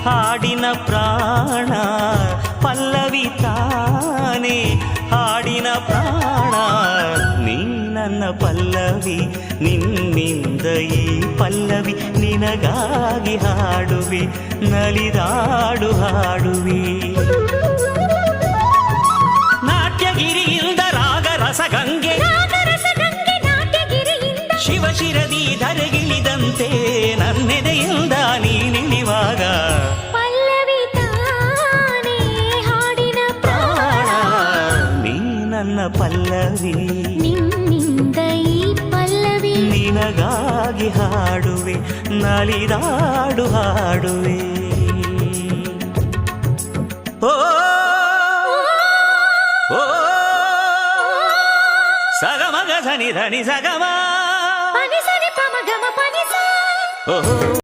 ಹಾಡಿನ ಪ್ರಾಣ ಪಲ್ಲವಿ ತಾನೆ, ಹಾಡಿನ ಪ್ರಾಣ ನೀ ನನ್ನ ಪಲ್ಲವಿ, ನಿನ್ನಿಂದ ಈ ಪಲ್ಲವಿ ನಿನಗಾಗಿ ಹಾಡುವೆ, ನಲಿದಾಡು ಹಾಡುವೆ. ನಾಟ್ಯಗಿರಿಯಿಂದ ರಾಗ ರಸಗಂಗೆ, ಶಿವಶಿರದಿ ಧರೆಗಿಳಿದಂತೆ ನನ್ನೆದೆಯಿಂದ ನೀನಿಳಿವಾಗ ಪಲ್ಲವಿ ತಾನೇ ಹಾಡಿನ ಪ್ರಾಣ, ನೀ ನನ್ನ ಪಲ್ಲವಿ, ನಿನ್ನಿಂದ ಈ ಪಲ್ಲವಿ ನಿನಗಾಗಿ ಹಾಡುವೆ, ನಲಿದಾಡು ಹಾಡುವೆ. ಓ ಓ ಸಗಮಗ ಧನಿ ಧನಿ ಸಗಮ ಪನಿ ಸರಿ ಪಮಗಮ ಪನಿ ಸಾ. ಓ